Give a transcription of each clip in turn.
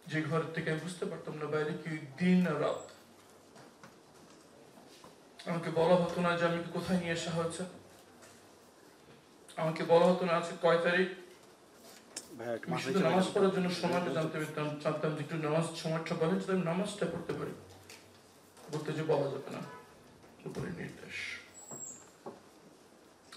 যে ঘর থেকে আমি বুঝতে পারতাম না বাইরে কি দিন আর রাত। আমাকে বলা হতো না যে আমি কোথায় নিয়ে আসা হয়েছে, আমাকে বলা হতো না আছে কয় তারিখ। আমি শুধু নামাজ পড়ার জন্য সময়টা জানতাম যে একটু নামাজ সময়টা বলে যদি আমি নামাজটা পড়তে পারি, বলতে যে বলা যাবে না, উপরে নির্দেশ।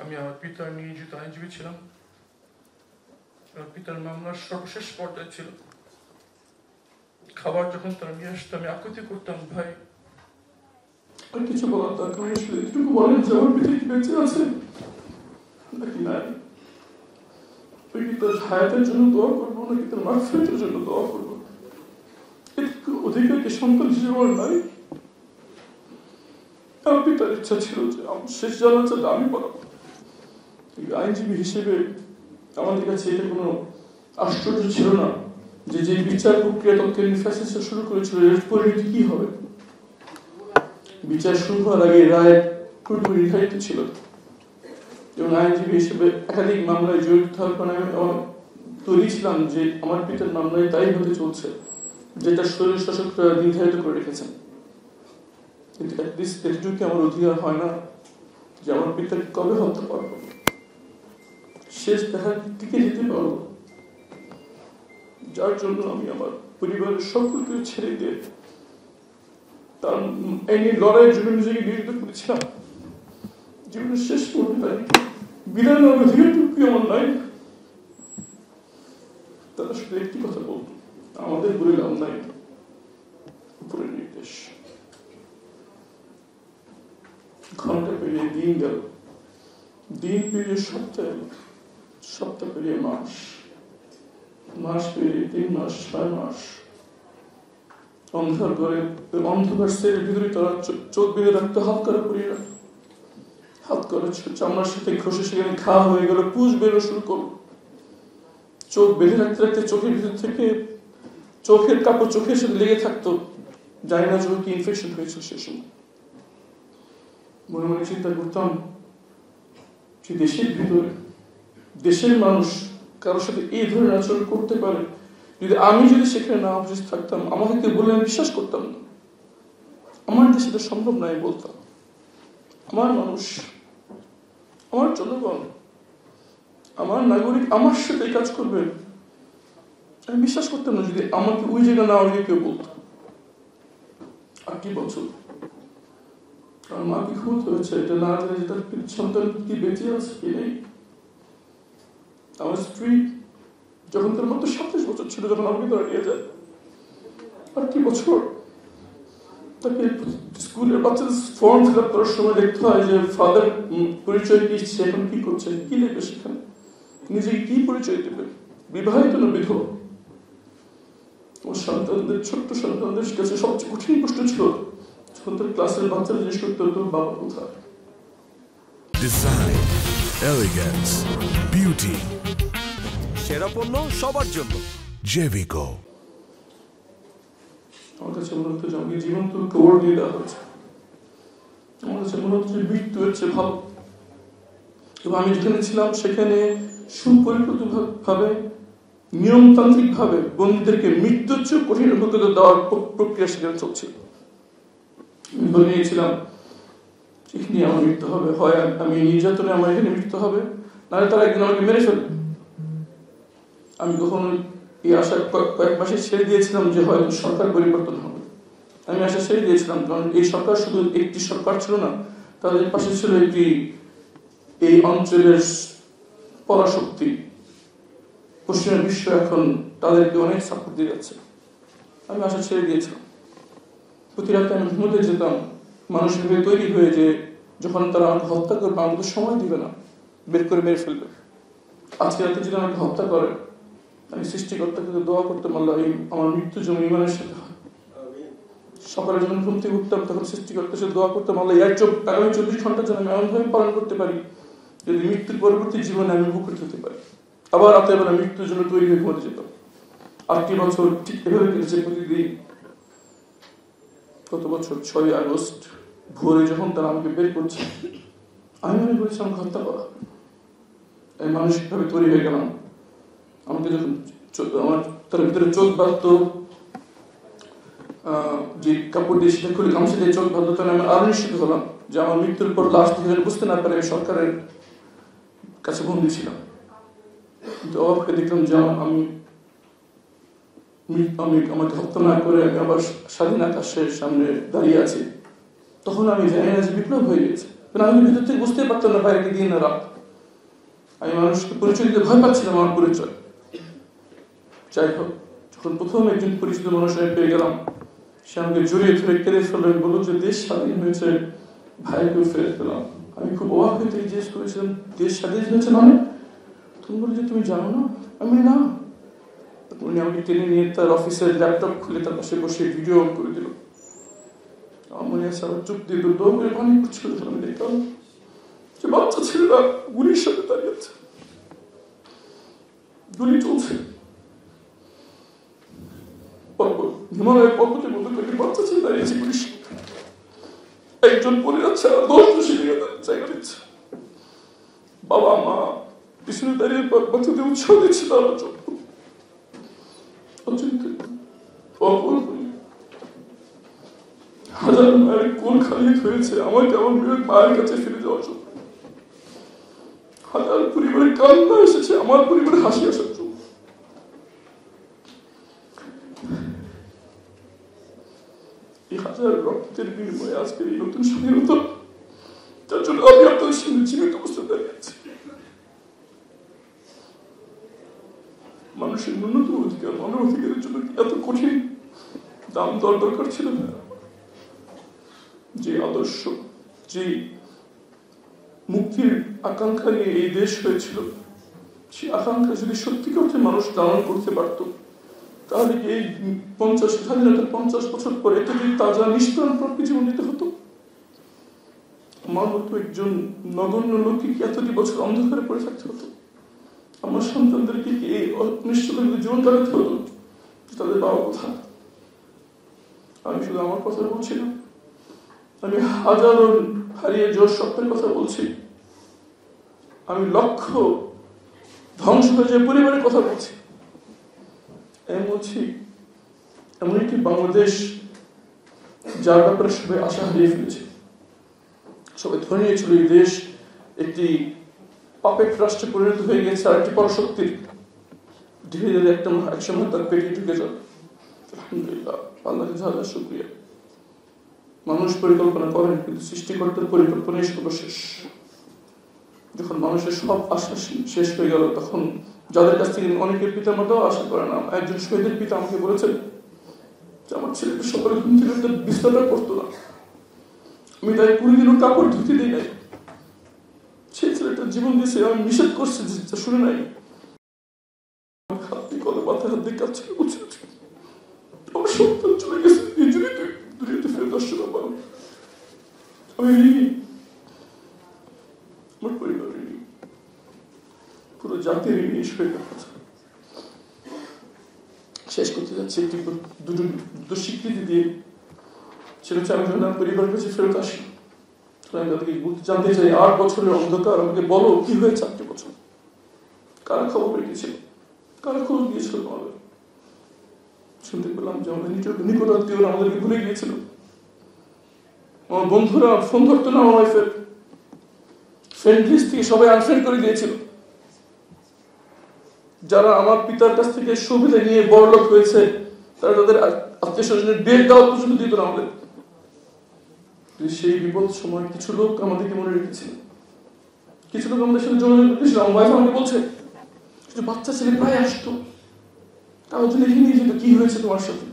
আমি আমার পিতার নিয়োজিত আইনজীবী ছিলাম। আমার পিতার মামলার সর্বশেষ পর্যায়ে ছিল। খাবার যখন তারা নিয়ে আসতো আমি আকুতি করতাম, ভাই আর কিছু বলার দরকার নেই, শুধু এটুকু বলেন যে আমার পিতা কি বেঁচে আছে নাকি নাই, ওই কি তার হায়াতের জন্য দোয়া করবো নাকি তার মাগফিরাতের জন্য দোয়া করবো, এটুকু অধিকার কি সন্তান হিসেবে আমার নাই? আমার পিতার ইচ্ছা ছিল যে আমার শেষ জানাজাটা আমি পড়াবো। আইনজীবী হিসেবে আমাদের কাছে এটা কোনো আশ্চর্য ছিল না যে যে বিচার প্রক্রিয়া তৎকালীন ফ্যাসিস্টরা শুরু করেছিল এর পরিণতি কি হবে। বিচার শুরু হওয়ার আগে রায় পুরোপুরি নির্ধারিত ছিল এবং আইনজীবী হিসেবে একাধিক মামলায় জড়িত হওয়ার কারণে আমি তৈরি ছিলাম যে আমার পিতার মামলায় তাই হতে চলছে যেটা শরীর শাসকরা নির্ধারিত করে রেখেছেন। কিন্তু এটুকু আমার অধিকার হয় না যে আমার পিতাকে কবে হত্যা করবো, শেষ দেখার দিকে যেতে পারবো, যার জন্য আমি আমার পরিবারের সকলকে ছেড়ে দিয়ে তার এই লড়াইয়ের জন্য নিজেকে নিয়োজিত করেছিলাম। জীবনের শেষ পর্যায়ে বিদায় নেওয়ার অধিকারটুকু আমার নাই। তারা শুধু একটি কথা বলতো, আমাদের বলে লাভ নাই, উপরের নির্দেশ। ঘন্টা পেরিয়ে দিন গেল, দিন পেরিয়ে সপ্তাহ এলো, সপ্তাহ পেরিয়ে মাস, মাস পেরিয়ে 3 মাস 6 মাস। অন্ধকার সেলের ভিতরে তারা চোখ বেঁধে রাখতো, হাত করা পরিয়ে রাখতো, হাত করা চামড়ার সাথে ঘষে সেখানে ঘা হয়ে গেল, পুষ বেরো শুরু করলো। চোখ বেঁধে রাখতে রাখতে চোখের ভিতর থেকে চোখের কাপড় চোখের সাথে লেগে থাকতো, জানি না চোখে কি ইনফেকশন হয়েছিল সে সময়। মনে মনে চিন্তা করতাম যে দেশের ভিতরে দেশের মানুষ কারোর সাথে এই ধরনের আচরণ করতে পারে, আমি যদি সেখানে না উপস্থিত থাকতাম আমাকে কেউ বলে আমি বিশ্বাস করতাম না। আমার দেশে এটা সম্ভব নয় বলতাম। আমার মানুষ, আমার জনগণ, আমার নাগরিক আমার সাথে কাজ করবে, আমি বিশ্বাস করতাম না যদি আমাকে ওই জায়গা না ওই কেউ বলতো। 8 বছর আমার মা কি খুঁত হয়েছে এটা না জানে যে তার সন্তান কি বেঁচে আছে কি নেই। আমার স্ত্রী যখন তার মাত্র 27 বছর ছিল যখন আমাকে তারা নিয়ে যায়, 8 বছর তাকে স্কুলের বাচ্চাদের ফর্ম ফিল আপ করার সময় দেখতে হয় যে ফাদার পরিচয় কি, সে এখন কি করছে, কি লিখবে সেখানে, নিজেকে কি পরিচয় দেবে, বিবাহিত না বিধবা। ওর সন্তানদের ছোট্ট সন্তানদের কাছে সবচেয়ে কঠিন প্রশ্ন ছিল যখন তার ক্লাসের বাচ্চারা জিজ্ঞেস করতে হতো বাবা কোথায়। ডিজাইন, এলিগেন্স, বিউটি, সেরা পণ্য সবার জন্য জেভিকো। আমার কাছে মনে হতো যে আমাকে জীবন্ত কবর দিয়ে দেওয়া হয়েছে। আমার কাছে মনে হতো যে মৃত্যু হচ্ছে ভালো। এবং আমি যেখানে ছিলাম সেখানে সুপরিকল্পিতভাবে নিয়মতান্ত্রিকভাবে বন্দীদেরকে মৃত্যুর চেয়ে কঠিন অভিজ্ঞতা দেওয়ার প্রক্রিয়া সেখানে চলছিল। আমি ধরে নিয়েছিলাম এখানে আমার মৃত্যু হবে, হয় আমি নির্যাতনে আমার এখানে মৃত্যু হবে, নাহলে তারা একদিন আমাকে মেরে ফেলবে। আমি কখনো এই আশা কয়েক মাসে ছেড়ে দিয়েছিলাম যে হয়তো সরকার পরিবর্তন হবে। আমি আশা ছেড়ে দিয়েছিলাম কারণ এই সরকার শুধু একটি সরকার ছিল না, তাদের পাশে ছিল একটি এই অঞ্চলের পরাশক্তি। পশ্চিমা বিশ্ব এখন তাদেরকে অনেক সাপোর্ট দিয়ে যাচ্ছে। আমি আশা ছেড়ে দিয়েছিলাম। প্রতি রাতে আমি ঘুমোতে যেতাম মানুষের ভেবে তৈরি হয়ে যে যখন তারা আমাকে হত্যা করবে আমাকে সময় দিবে না, বের করে মেরে ফেলবে। আজকে রাতে যদি আমাকে হত্যা করে আমি সৃষ্টিকর্তাকে দোয়া করতাম আল্লাহ আমার মৃত্যু যেন ইমানের সাথে হয়। সকালে যখন ঘুম থেকে উঠতাম তখন সৃষ্টিকর্তার সাথে দোয়া করতাম আল্লাহ আগামী 24 ঘন্টা যেন আমি এমনভাবে পালন করতে পারি যদি মৃত্যুর পরবর্তী জীবনে আমি উপকৃত হতে পারি। আবার রাতে বেলা মৃত্যুর জন্য তৈরি হয়ে ঘুমাতে যেতাম। 8 বছর ঠিক এভাবে কেটেছে প্রতিদিন। গত বছর 6 আগস্ট ভোরে যখন তারা আমাকে বের করছে আমি মনে করেছি আমাকে হত্যা করা। আমি মানসিকভাবে তৈরি হয়ে গেলাম। আমাকে যখন আমার তার ভিতরে চোখ বাঁধত, যে কাপড় দিয়ে সেটা খুলে গামছা দিয়ে চোখ বাঁধলো, তখন আমি আরো নিশ্চিত হলাম যে আমার মৃত্যুর পর লাশ দেখে বুঝতে না পারে সরকারের কাছে বন্দী ছিলাম। কিন্তু অবাক দেখলাম যে আমাকে হত্যা না করে আমি আবার স্বাধীন আকাশের সামনে দাঁড়িয়ে আছি। তখন আমি জানি না যে বিপ্লব হয়ে গেছে, কারণ আমি ভিতর থেকে বুঝতেই পারতাম না বাইরে দিন না রাত। আমি মানুষকে পরিচয় দিতে ভয় পাচ্ছিলাম আমার পরিচয়। যাই হোক, যখন প্রথম একজন পরিচিত মানুষ আমি পেয়ে গেলাম, সে আমাকে জড়িয়ে ধরে কেঁদে ফেললেন, বলল যে দেশ স্বাধীন হয়েছে, ভাইকেও ফেরত পেলাম। আমি খুব অবাক হয়ে জিজ্ঞেস করেছিলাম, দেশ স্বাধীন হয়েছে মানে? তুমি বলে যে তুমি জানো না? আমি না। উনি আমাকে টেনে নিয়ে তার অফিসের ল্যাপটপ খুলে তার পাশে বসে ভিডিও অন করে দিল। আমার মনে আছে আবার চুপ দিয়ে দৌড় করে পানি করছিল। আমি দেখলাম যে বাচ্চা ছেলেরা গুলির সাথে দাঁড়িয়ে আছে, গুলি চলছে। হিমালয়ের পর্বতের মধ্যে করে বাচ্চা ছেলে দাঁড়িয়েছে গুলির সাথে। একজন পড়ে যাচ্ছে আর 10 জন সেদিকে জায়গা দিচ্ছে। বাবা মা পিছনে দাঁড়িয়ে বাচ্চাদের উৎসাহ দিচ্ছে তারা জন্য। হাজার মায়ের কোল খালি হয়েছে আমাকে আমার মেয়ের মায়ের কাছে ফিরে যাওয়ার জন্য। হাজার পরিবারের কান্না এসেছে আমার পরিবারে হাসি আসার জন্য। এই হাজার রক্তের বিনিময়ে আজকের এই নতুন স্বাধীনতা, যার জন্য আমি আপনাদের সামনে জীবিত অবস্থায় দাঁড়িয়ে আছি। মানুষের ন্যূনতম অধিকার, মানব অধিকারের জন্য এত কঠিন দাম দর দরকার ছিল না। যে আদর্শ, যে মুক্তির আকাঙ্ক্ষা নিয়ে এই দেশ হয়েছিল, সেই আকাঙ্ক্ষা যদি সত্যি অর্থে মানুষ লালন করতে পারত, তাহলে কি এই 50 স্বাধীনতার 50 বছর পরে এতদিন তাজা নিষ্প্রাণ প্রাপ্তি জীবন দিতে হতো? আমার মতো একজন নগণ্য লোককে কি এতটি বছর অন্ধকারে পড়ে থাকতে হতো? আমার সন্তানদেরকে কি এই অনিশ্চয়তার জীবন কাটাতে হতো? তাদের বাবা কোথায়? আমি শুধু আমার কথা বলছি না, আমি হাজারো হারিয়ে জোর স্বপ্নের কথা বলছি। আমি লক্ষ ধ্বংস হয়ে যায় পরিবারের কথা বলছি। আমি বলছি এমন একটি বাংলাদেশ যার ব্যাপারে সবাই আশা হারিয়ে ফেলেছে। সবাই ধরে নিয়েছিল এই দেশ একটি পাপেট রাষ্ট্রে পরিণত হয়ে গেছে, আর একটি পরশক্তির ধীরে ধীরে একসময় তার পেটে ঢুকে যাবে। আলহামদুলিল্লাহ, আল্লাহকে হাজার শুকরিয়া। মানুষ পরিকল্পনা করেন, কিন্তু সৃষ্টিকর্তার পরিকল্পনাই সর্বশেষ। যখন মানুষের সব আশা শেষ হয়ে গেল, তখন যাদের কাছ থেকে অনেকের পিতা মাতাও আশা করে না। একজন শহীদের পিতা আমাকে বলেছেন যে আমার ছেলেকে সকালে ঘুম থেকে বিছানাটা করতো না, আমি তাই 20 দিনও কাপড় ধুতে দিই নাই। সেই ছেলেটার জীবন দিয়েছে, আমি নিষেধ করছি যে শুনে নাই। হাত দিয়ে কত মাথায় হাত দিয়ে কাছে বলছে আমার সন্তান চলে গেছে, এই জন্যই তুই দুনিয়াতে ফেরত আসছো না। আমি ঋণী, আমার পরিবার ঋণী, পুরো জাতির ঋণী। শেষ করতে যাচ্ছে একটি দুটো স্বীকৃতি দিয়ে। সেটা হচ্ছে আমি যখন পরিবারের কাছে ফেরত আসি, আমি তাদেরকে জানতে চাই 8 বছরের অন্ধকার, আমাকে বলো কি হয়েছে 8 বছর, কারা খবর রেখেছিল, কারা খবর দিয়েছিল তোমাদের? শুনতে পেলাম যে আমাদের নিকট আত্মীয়রা আমাদেরকে ভুলে গিয়েছিল। আমার বন্ধুরা ফোন ধরতো না, আমার ওয়াইফের ফ্রেন্ড লিস্ট থেকে সবাই আনফ্রেন্ড করে দিয়েছিল। যারা আমার পিতার কাছ থেকে সুবিধা নিয়ে বড়লোক হয়েছে, তারা তাদের আত্মীয় স্বজনের বিয়ের দাওয়াত পর্যন্ত দিত না আমাদের। সেই বিপদ সময় কিছু লোক আমাদেরকে মনে রেখেছিল, কিছু লোক আমাদের সাথে যোগাযোগ করেছিল। আমার ওয়াইফ আমাকে বলছে কিছু বাচ্চা ছেলে প্রায় আসতো, কাগজ লিখে নিয়ে যেত, কি হয়েছে তোমার সাথে,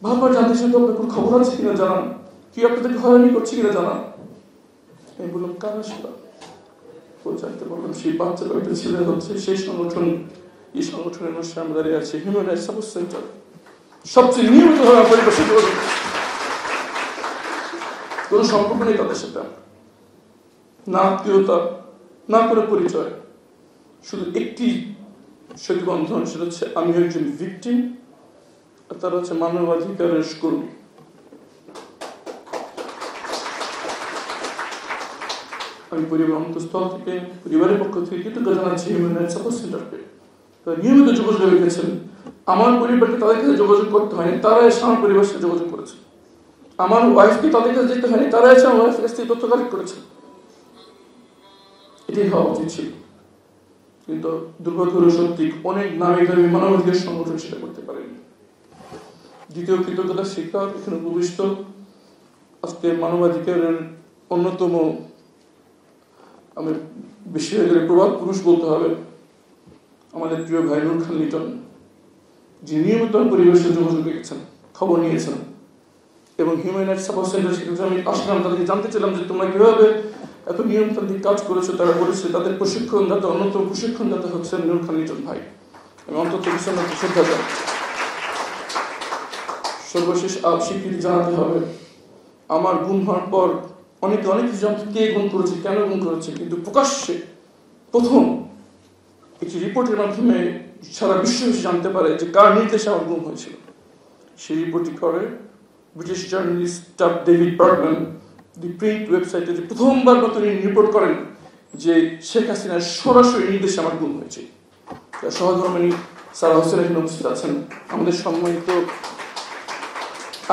বারবার জানতে চাইতো আপনার কোনো খবর আছে কিনা জানান, কি আপনাদেরকে হয়রানি করছে কিনা জানান। আমি বললাম কারা সেটা? জানতে পারলাম সেই বাচ্চা কয়েকটা ছেলে হচ্ছে সেই সংগঠন। এই সংগঠনের মধ্যে আমরা দাঁড়িয়ে আছি হিউম্যান রাইটস সাপোর্ট সেন্টার, সবচেয়ে নিয়মিতভাবে পরিবেশিত করে। কোনো সম্পর্ক নেই তাদের সাথে, না আত্মীয়তা, না কোনো পরিচয়, শুধু একটি সেতুবন্ধন, সেটা হচ্ছে আমি একজন ভিকটিম, আর তারা হচ্ছে মানবাধিকারের কর্মী। আমি পরিবার অন্তঃস্থল থেকে, পরিবারের পক্ষ থেকে কৃতজ্ঞতা জানাচ্ছি হিউম্যান রাইটস সাপোর্ট সেন্টারকে। তারা নিয়মিত যোগাযোগ রেখেছেন, আমার পরিবারকে তাদের কাছে যোগাযোগ করতে হয়নি, তারা এসে আমার পরিবারের সাথে যোগাযোগ করেছে। আমার ওয়াইফকে তাদের কাছে যেতে হয়নি, তারা এসে আমার ওয়াইফের কাছ থেকে তথ্য কালেক্ট করেছে। এটাই হওয়া উচিত ছিল, কিন্তু দুর্ভাগ্য সত্যি অনেক নামী দামি মানবাধিকার সংগঠন সেটা করতে পারেনি। দ্বিতীয় কৃতজ্ঞতার শিক্ষা এখানে উপবিষ্ট আজকে মানবাধিকারের অন্যতম, আমি বেশি হয়ে গেলে প্রবাদ পুরুষ বলতে হবে, আমাদের প্রিয় ভাই নূর খান লিটন, যে নিয়মিত পরিবেশের যোগাযোগ রেখেছেন, খবর নিয়েছেন, এবং হিউম্যান রাইটস সাপোর্ট সেন্টার সেখানে আমি আসলাম, তাদেরকে জানতে চাইলাম যে তোমরা কিভাবে এত নিয়মতান্ত্রিক কাজ করেছো। তারা বলেছে তাদের প্রশিক্ষণদাতা, অন্যতম প্রশিক্ষণদাতা হচ্ছেন নূর খান লিটন ভাই। আমি অন্তত ভীষণ শ্রদ্ধা জানাই। সর্বশেষ স্বীকৃতি জানাতে হবে, আমার গুম হওয়ার পর অনেকে অনেক কিছু জানতে, কে গুম করেছে, কেন গুম করেছে, কিন্তু প্রকাশ্যে প্রথম একটি রিপোর্টের মাধ্যমে সারা বিশ্ববাসী জানতে পারে যে কার নির্দেশে আমার গুম হয়েছিল। সেই রিপোর্টটি করে ব্রিটিশ জার্নালিস্ট ডেভিড বার্গম্যান দি প্রিন্ট ওয়েবসাইটে, যে প্রথমবার মতো রিপোর্ট করেন যে শেখ হাসিনার সরাসরি নির্দেশে আমার গুম হয়েছে। সহধর্মিনী সারা হোসেন এখানে উপস্থিত আছেন, আমাদের সম্মানিত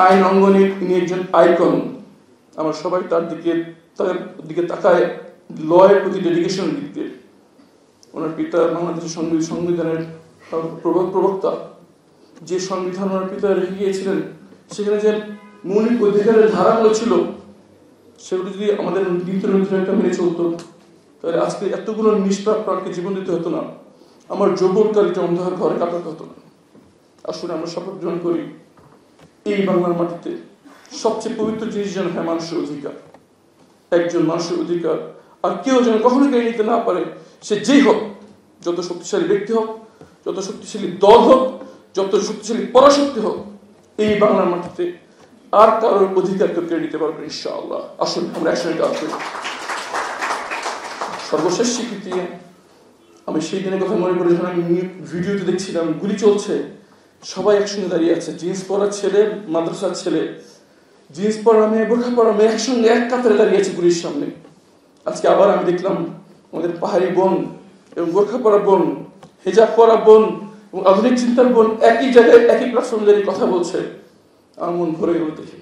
আইন অঙ্গনে তিনি একজন আইকন। আমরা সবাই তার দিকে তাকায় লয়ের প্রতি ডেডিকেশন দিক দিয়ে। ওনার পিতা বাংলাদেশের সংবিধানের প্রবক্তা, যে সংবিধান ওনার পিতা রেখে গিয়েছিলেন, সেখানে যে মৌলিক অধিকারের ধারাগুলো ছিল সেগুলো যদি আমাদের নীতিনির্ধারণটা মেনে চলতো, তাহলে আজকে এতগুলো নিষ্পাপ প্রাণকে জীবন দিতে হতো না, আমার যৌবনকালীটা অন্ধকার ঘরে কাটাতে হতো না। আসলে আমরা শপথ গ্রহণ করি, এই বাংলার মাটিতে সবচেয়ে পবিত্র জিনিস যেন হয় মানুষের অধিকার, একজন মানুষের অধিকার, আর কেউ যেন কখনো কেড়ে নিতে না পারে। সে যেই হোক, যত শক্তিশালী ব্যক্তি হোক, যত শক্তিশালী দল হোক, যত শক্তিশালী পরাশক্তি হোক, এই বাংলার মাটিতে আর কারোর অধিকার কেউ কেড়ে নিতে পারবে ইনশাআল্লাহ। আসুন আমরা একসঙ্গে কাজ করি। সর্বশেষ স্বীকৃতি, আমি সেই দিনের কথা মনে করি, যখন আমি ভিডিওতে দেখছিলাম গুলি চলছে, সবাই একসঙ্গে দাঁড়িয়ে আছে, জিন্স পরা ছেলে, মাদ্রাসার ছেলে, জিন্স পরা মেয়ে, বোরখা পরা মেয়ে, একসঙ্গে এক কাতারে দাঁড়িয়ে আছে গুলির সামনে। আজকে আবার আমি দেখলাম আমাদের পাহাড়ি বোন এবং বোরখা পরা বোন, হেজাব পরা বোন এবং আধুনিক চিন্তার বোন একই জায়গায় একই প্ল্যাটফর্মে দাঁড়িয়ে কথা বলছে। আমার মন ভরে গেল দেখে।